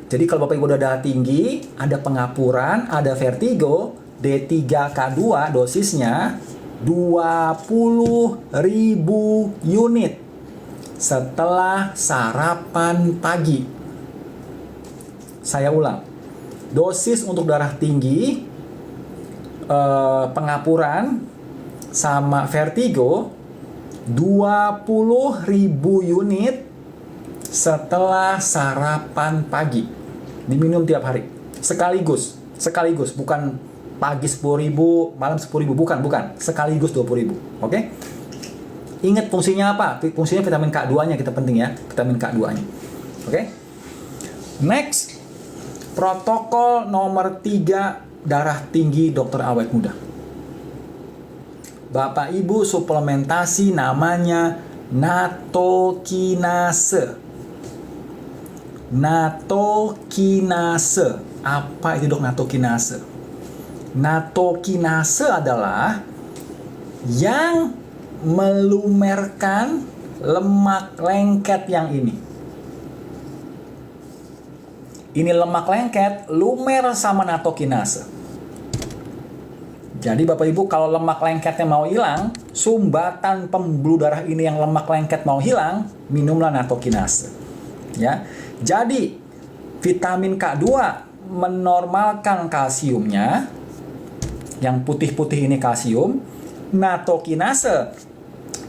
Jadi kalau Bapak Ibu udah darah tinggi, ada pengapuran, ada vertigo, D3K2 dosisnya 20.000 unit setelah sarapan pagi. Saya ulang, dosis untuk darah tinggi, pengapuran, sama vertigo 20.000 unit setelah sarapan pagi. Diminum tiap hari, sekaligus, bukan pagi 10.000, malam 10.000, bukan, sekaligus 20.000. Oke? Ingat fungsinya apa? Fungsinya vitamin K2-nya kita penting ya, vitamin K2-nya. Oke? Next, protokol nomor 3 darah tinggi dokter awet muda. Bapak Ibu, suplementasi namanya natokinase. Natokinase. Apa itu dok natokinase? Natokinase adalah yang melumerkan lemak lengket yang ini. Ini lemak lengket lumer sama natokinase. Jadi Bapak Ibu, kalau lemak lengketnya mau hilang, sumbatan pembuluh darah ini yang lemak lengket mau hilang, minumlah natokinase. Ya. Jadi vitamin K2 menormalkan kalsiumnya. Yang putih-putih ini kalsium. Natokinase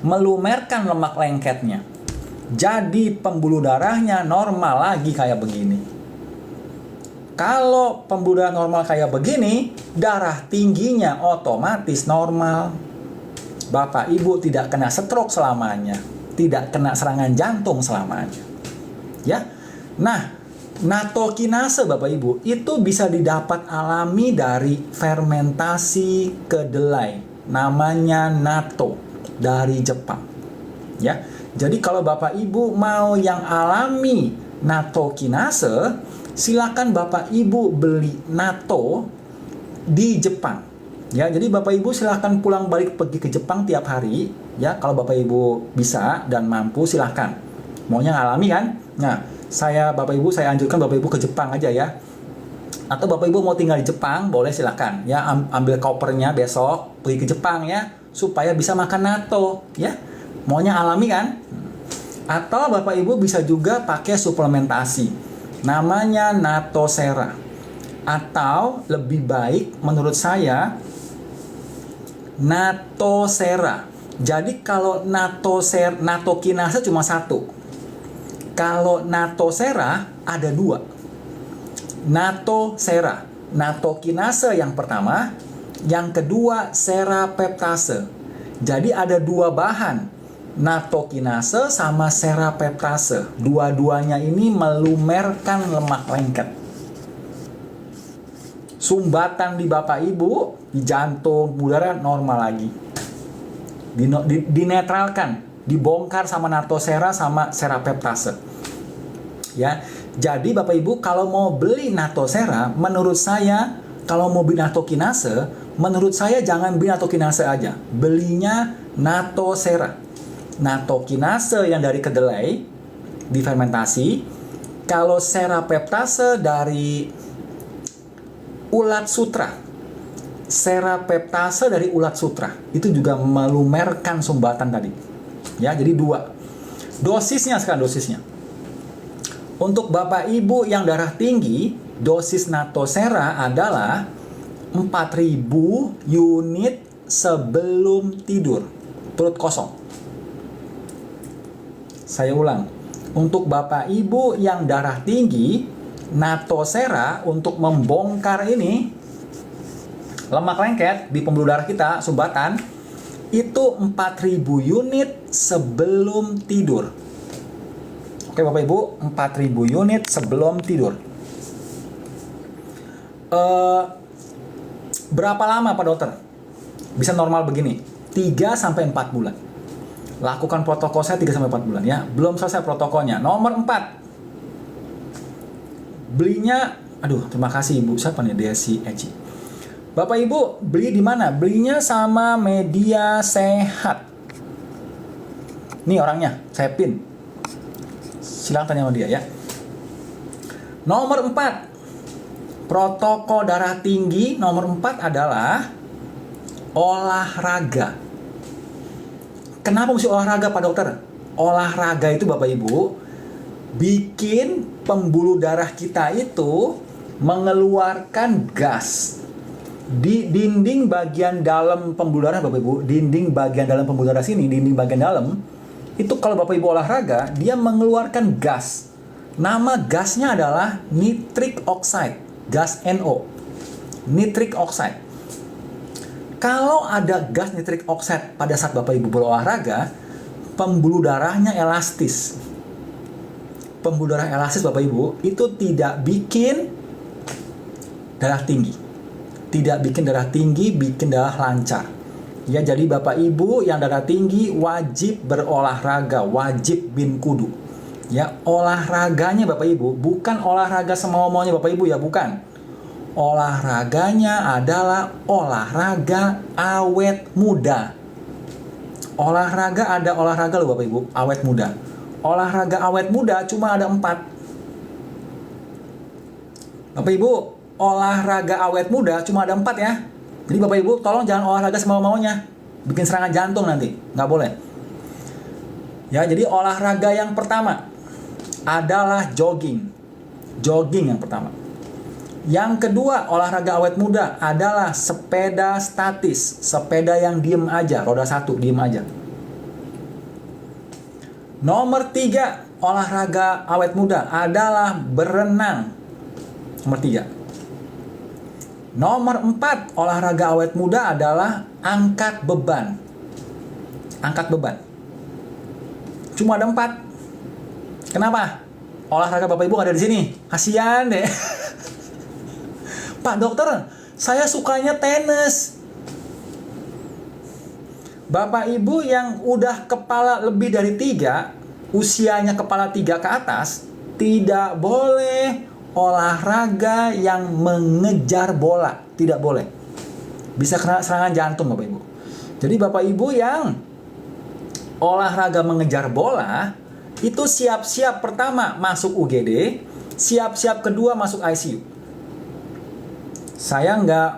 melumerkan lemak lengketnya. Jadi pembuluh darahnya normal lagi kayak begini. Kalau pembuluh darah normal kayak begini, darah tingginya otomatis normal. Bapak Ibu tidak kena stroke selamanya, tidak kena serangan jantung selamanya. Ya. Nah, natokinase Bapak Ibu itu bisa didapat alami dari fermentasi kedelai. Namanya natto dari Jepang. Ya. Jadi kalau Bapak Ibu mau yang alami natokinase, silakan Bapak Ibu beli natto di Jepang. Ya, jadi Bapak Ibu silakan pulang balik pergi ke Jepang tiap hari. Ya, kalau Bapak Ibu bisa dan mampu silakan. Maunya alami kan? Nah, Bapak Ibu saya anjurkan Bapak Ibu ke Jepang aja ya. Atau Bapak Ibu mau tinggal di Jepang, boleh silakan. Ya, ambil kopernya besok pergi ke Jepang ya, supaya bisa makan natto. Ya, maunya alami kan? Atau Bapak Ibu bisa juga pakai suplementasi. Namanya Natosera. Atau lebih baik menurut saya Natosera. Jadi kalau natokinase cuma satu. Kalau Natosera ada dua. Natosera. Natokinase yang pertama, yang kedua serapeptase. Jadi ada dua bahan. Natokinase sama serapeptase. Dua-duanya ini melumerkan lemak lengket. Sumbatan di Bapak Ibu, di jantung, udara normal lagi. Dinetralkan, dibongkar sama natosera sama serapeptase. Ya. Jadi Bapak Ibu kalau mau beli natosera, menurut saya kalau mau beli natokinase, menurut saya jangan beli natokinase aja. Belinya natosera. Natokinase yang dari kedelai difermentasi. Kalau serapeptase dari ulat sutra. Serapeptase dari ulat sutra. Itu juga melumerkan sumbatan tadi. Ya, jadi dua. Dosisnya sekarang dosisnya. Untuk Bapak Ibu yang darah tinggi, dosis natosera adalah 4.000 unit sebelum tidur. Perut kosong. Saya ulang, untuk Bapak Ibu yang darah tinggi, natosera untuk membongkar ini lemak lengket di pembuluh darah kita, sumbatan, itu 4.000 unit sebelum tidur. Oke Bapak Ibu, 4.000 unit sebelum tidur. Berapa lama Pak Dokter bisa normal begini? 3-4 bulan. Lakukan protokol saya 3-4 bulan ya. Belum selesai protokolnya. Nomor 4. Belinya, terima kasih Ibu. Siapa nih? Desi Eci. Bapak Ibu, beli di mana? Belinya sama Media Sehat. Nih orangnya, saya pin. Silahkan tanya sama dia ya. Nomor 4. Protokol darah tinggi nomor 4 adalah olahraga. Kenapa mesti olahraga Pak Dokter? Olahraga itu Bapak Ibu bikin pembuluh darah kita itu mengeluarkan gas. Di dinding bagian dalam pembuluh darah Bapak Ibu, dinding bagian dalam pembuluh darah sini, dinding bagian dalam, itu kalau Bapak Ibu olahraga, dia mengeluarkan gas. Nama gasnya adalah nitric oxide, gas NO. Nitric oxide. Kalau ada gas nitric oxide pada saat Bapak Ibu berolahraga, pembuluh darahnya elastis. pembuluh darah elastis Bapak Ibu itu tidak bikin darah tinggi. Tidak bikin darah tinggi, bikin darah lancar. Ya, jadi Bapak Ibu yang darah tinggi wajib berolahraga, wajib bin kudu. Ya, olahraganya Bapak Ibu bukan olahraga semau-maunya Bapak Ibu ya, bukan. Olahraganya adalah olahraga awet muda. Olahraga ada olahraga loh Bapak Ibu, awet muda. Olahraga awet muda cuma ada 4. Bapak Ibu, olahraga awet muda cuma ada 4 ya. Jadi Bapak Ibu tolong jangan olahraga semau-maunya, bikin serangan jantung nanti, nggak boleh. Ya, jadi olahraga yang pertama adalah jogging. Jogging yang pertama. Yang kedua, olahraga awet muda adalah sepeda statis. Sepeda yang diem aja, roda 1, diem aja. Nomor 3, olahraga awet muda adalah berenang. Nomor 3. Nomor 4, olahraga awet muda adalah angkat beban. Angkat beban. Cuma ada 4. Kenapa? Olahraga Bapak Ibu nggak ada di sini. Kasian deh. Pak dokter, saya sukanya tenis. Bapak Ibu yang udah kepala lebih dari 3, usianya kepala 3 ke atas, tidak boleh olahraga yang mengejar bola. Tidak boleh. Bisa kena serangan jantung Bapak Ibu. Jadi Bapak Ibu yang olahraga mengejar bola, itu siap-siap pertama masuk UGD, siap-siap kedua masuk ICU. Saya nggak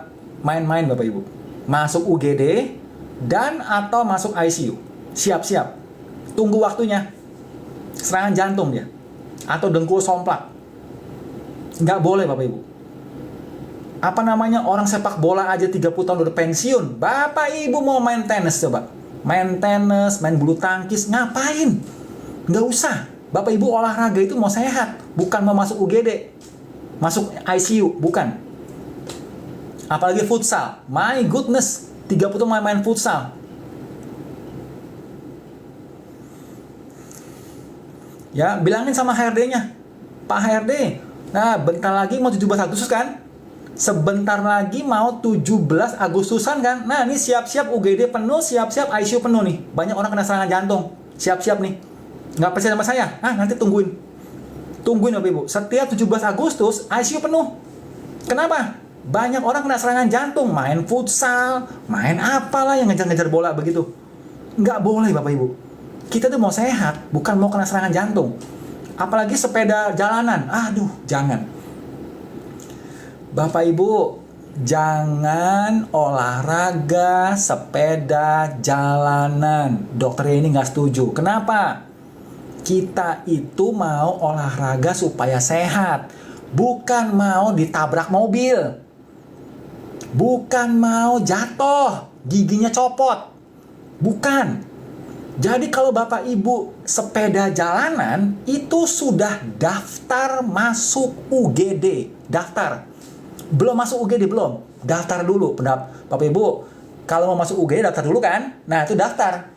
main-main Bapak Ibu. Masuk UGD dan atau masuk ICU. Siap-siap. Tunggu waktunya. Serangan jantung dia. Atau dengkul somplak. Nggak boleh Bapak Ibu. Apa namanya, orang sepak bola aja 30 tahun udah pensiun. Bapak Ibu mau main tenis coba. Main tenis, main bulu tangkis, ngapain? Nggak usah. Bapak Ibu olahraga itu mau sehat. Bukan mau masuk UGD. Masuk ICU, bukan. Apalagi futsal. My goodness, 30 tahun main futsal. Ya, bilangin sama HRD-nya. Pak HRD, nah bentar lagi mau 17 Agustus kan? Sebentar lagi mau 17 Agustusan kan? Nah, ini siap-siap UGD penuh, siap-siap ICU penuh nih. Banyak orang kena serangan jantung. Siap-siap nih. Nggak percaya sama saya? Ah, nanti tungguin. Tungguin Bapak Ibu. Setiap 17 Agustus ICU penuh. Kenapa? Banyak orang kena serangan jantung, main futsal, main apalah yang ngejar-ngejar bola begitu. Nggak boleh Bapak Ibu. Kita tuh mau sehat, bukan mau kena serangan jantung. Apalagi sepeda jalanan, aduh jangan. Bapak Ibu, jangan olahraga sepeda jalanan. Dokter ini nggak setuju. Kenapa? Kita itu mau olahraga supaya sehat, bukan mau ditabrak mobil. Bukan mau jatuh, giginya copot. Bukan. Jadi kalau Bapak Ibu sepeda jalanan, itu sudah daftar masuk UGD. Daftar. Belum masuk UGD, belum. Daftar dulu. Bapak Ibu, kalau mau masuk UGD daftar dulu kan? Nah, itu daftar.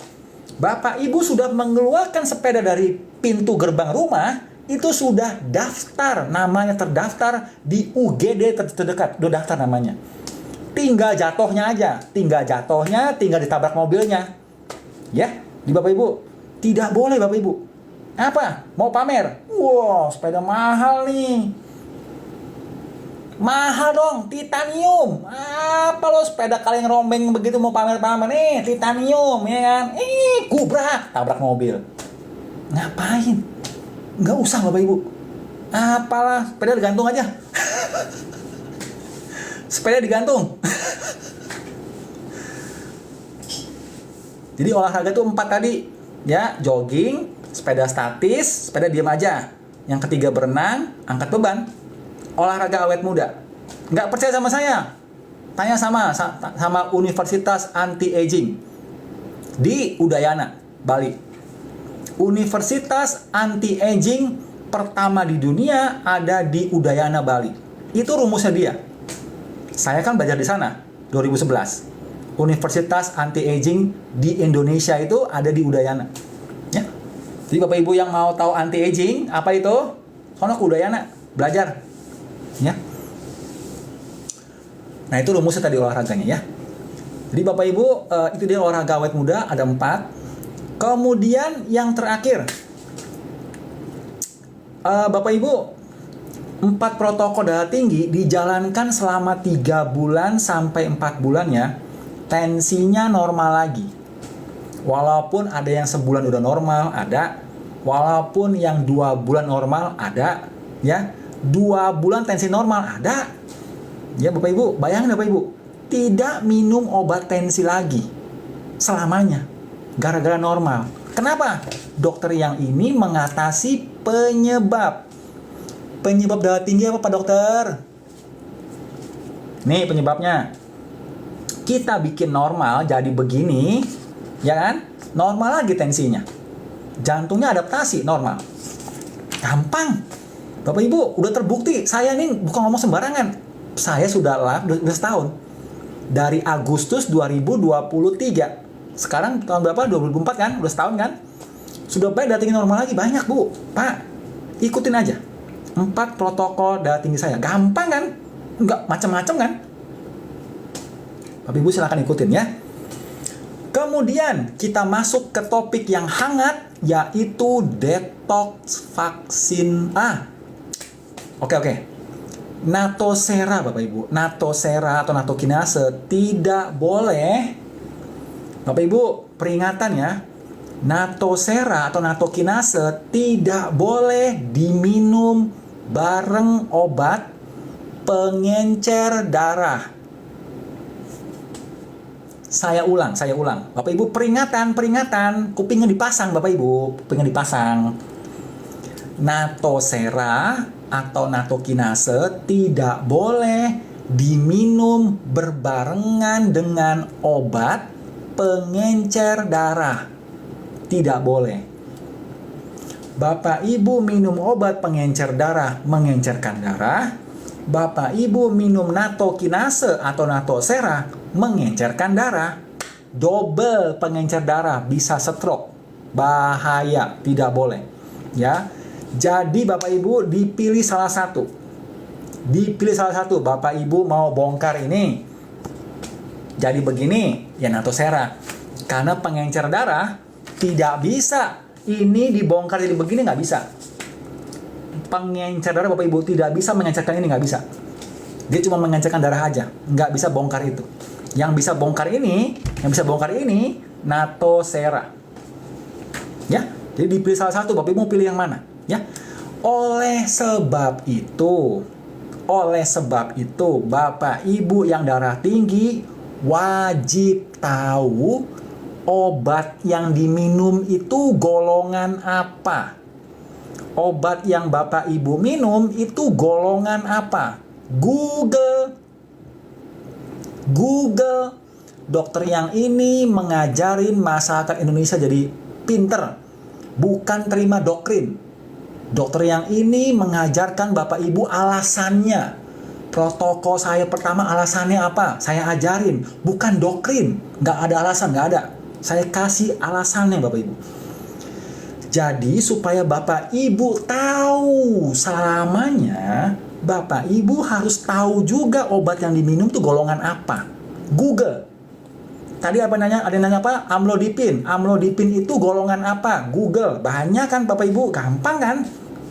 Bapak Ibu sudah mengeluarkan sepeda dari pintu gerbang rumah, itu sudah daftar. Namanya terdaftar di UGD terdekat. Udah daftar namanya. Tinggal jatuhnya aja, tinggal ditabrak mobilnya. Ya, di Bapak Ibu. Tidak boleh Bapak Ibu. Apa? Mau pamer? Wow, sepeda mahal nih. Mahal dong, titanium. Apa lo sepeda kaleng rombeng begitu mau pamer-pamer nih, titanium ya kan? Gubrak, tabrak mobil. Ngapain? Nggak usah Bapak Ibu. Apalah, sepeda digantung aja. Sepeda digantung. Jadi olahraga itu 4 tadi. Ya, jogging, sepeda statis, sepeda diam aja. Yang ketiga berenang, angkat beban. Olahraga awet muda. Nggak percaya sama saya? Tanya sama Universitas Anti-Aging di Udayana, Bali. Universitas Anti-Aging pertama di dunia ada di Udayana, Bali. Itu rumusnya dia. Saya kan belajar di sana 2011. Universitas Anti-Aging di Indonesia itu ada di Udayana. Ya. Jadi Bapak Ibu yang mau tahu anti aging, apa itu? Sono ke Udayana, belajar. Ya. Nah, itu rumusnya tadi olahraganya ya. Jadi Bapak Ibu, itu dia olahraga awet muda, ada 4. Kemudian yang terakhir, Bapak Ibu, 4 protokol darah tinggi dijalankan selama 3 bulan sampai 4 bulan ya. Tensinya normal lagi. Walaupun ada yang sebulan udah normal, ada. Walaupun yang 2 bulan normal, ada. Ya, 2 bulan tensi normal, ada. Ya Bapak Ibu, bayangin Bapak Ibu, tidak minum obat tensi lagi selamanya, gara-gara normal. Kenapa? Dokter yang ini mengatasi penyebab darah tinggi apa Pak Dokter? Nih penyebabnya. Kita bikin normal jadi begini, ya kan? Normal lagi tensinya. Jantungnya adaptasi normal. Gampang. Bapak Ibu, udah terbukti. Saya nih bukan ngomong sembarangan. Saya sudah live udah setahun. Dari Agustus 2023. Sekarang tahun berapa? 2024 kan? Udah setahun kan? Sudah baik darah tinggi normal lagi. Banyak Bu. Pak, ikutin aja 4 protokol darah tinggi saya. Gampang kan? Enggak macam-macam kan? Bapak Ibu silakan ikutin ya. Kemudian kita masuk ke topik yang hangat, yaitu detox vaksin A. Oke. Natosera Bapak Ibu. Natosera atau natokinase tidak boleh. Bapak Ibu, peringatan ya. Natosera atau natokinase tidak boleh diminum bareng obat pengencer darah. Saya ulang. Bapak Ibu, peringatan. Kupingnya dipasang Bapak Ibu, kupingnya dipasang. Natosera atau natokinase tidak boleh diminum berbarengan dengan obat pengencer darah. Tidak boleh. Bapak Ibu minum obat pengencer darah, mengencerkan darah. Bapak Ibu minum natokinase atau natosera, mengencerkan darah. Double pengencer darah, bisa stroke. Bahaya, tidak boleh. Ya. Jadi Bapak Ibu dipilih salah satu. Bapak Ibu mau bongkar ini. Jadi begini, ya natosera. Karena pengencer darah tidak bisa. Ini dibongkar jadi begini, nggak bisa. Pengencer darah Bapak Ibu tidak bisa mengencerkan ini, nggak bisa. Dia cuma mengencerkan darah aja, nggak bisa bongkar itu. Yang bisa bongkar ini, natosera. Ya, jadi dipilih salah satu. Bapak Ibu mau pilih yang mana? Ya. Oleh sebab itu, Bapak Ibu yang darah tinggi wajib tahu obat yang diminum itu golongan apa. Obat yang Bapak Ibu minum itu golongan apa? Google. Dokter yang ini mengajarin masyarakat Indonesia jadi pinter, bukan terima doktrin. Dokter yang ini mengajarkan Bapak Ibu alasannya. Protokol saya pertama alasannya apa? Saya ajarin, bukan doktrin. Nggak ada alasan, nggak ada. Saya kasih alasannya Bapak Ibu. Jadi supaya Bapak Ibu tahu selamanya, Bapak Ibu harus tahu juga obat yang diminum tuh golongan apa. Google. Tadi apa nanya? Ada yang nanya apa? Amlodipin. Amlodipin itu golongan apa? Google. Bahannya kan Bapak Ibu gampang kan?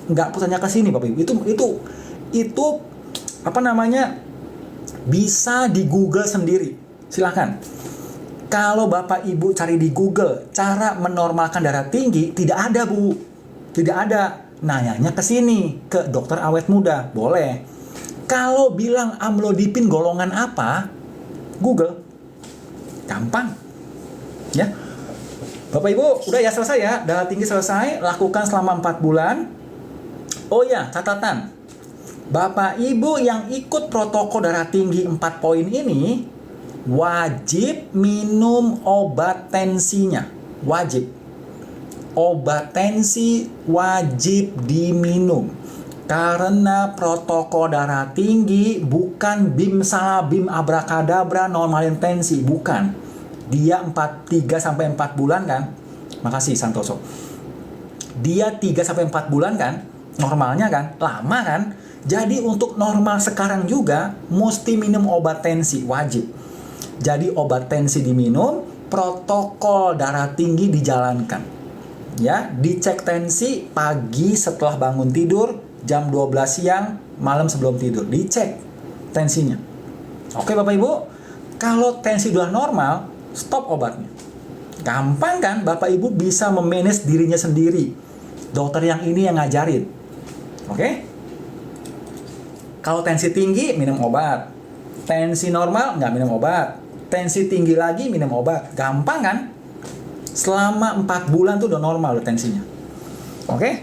Nggak perlu tanya ke sini Bapak Ibu. Itu apa namanya? Bisa di Google sendiri. Silakan. Kalau Bapak Ibu cari di Google cara menormalkan darah tinggi, tidak ada Bu. Tidak ada. Nanyanya ke sini, ke dokter awet muda. Boleh. Kalau bilang amlodipin golongan apa? Google. Gampang. Ya. Bapak Ibu, udah ya selesai ya. Darah tinggi selesai, lakukan selama 4 bulan. Oh ya, catatan. Bapak Ibu yang ikut protokol darah tinggi 4 poin ini wajib minum obat tensinya. Wajib. Obat tensi wajib diminum. Karena protokol darah tinggi bukan bim salabim abrakadabra normalin tensi, bukan. Dia 3 sampai 4 bulan kan? Makasih Santoso. dia 3-4 bulan kan, normalnya kan, lama kan. Jadi untuk normal sekarang juga, mesti minum obat tensi, wajib. Jadi obat tensi diminum, protokol darah tinggi dijalankan. Ya, dicek tensi pagi setelah bangun tidur, jam 12 siang, malam sebelum tidur. Dicek tensinya. Oke Bapak Ibu, kalau tensi udah normal, stop obatnya. Gampang kan, Bapak Ibu bisa memanage dirinya sendiri. Dokter yang ini yang ngajarin. Oke? Kalau tensi tinggi, minum obat. Tensi normal, nggak minum obat. Tensi tinggi lagi, minum obat. Gampang kan? Selama 4 bulan tuh udah normal tensinya. Oke?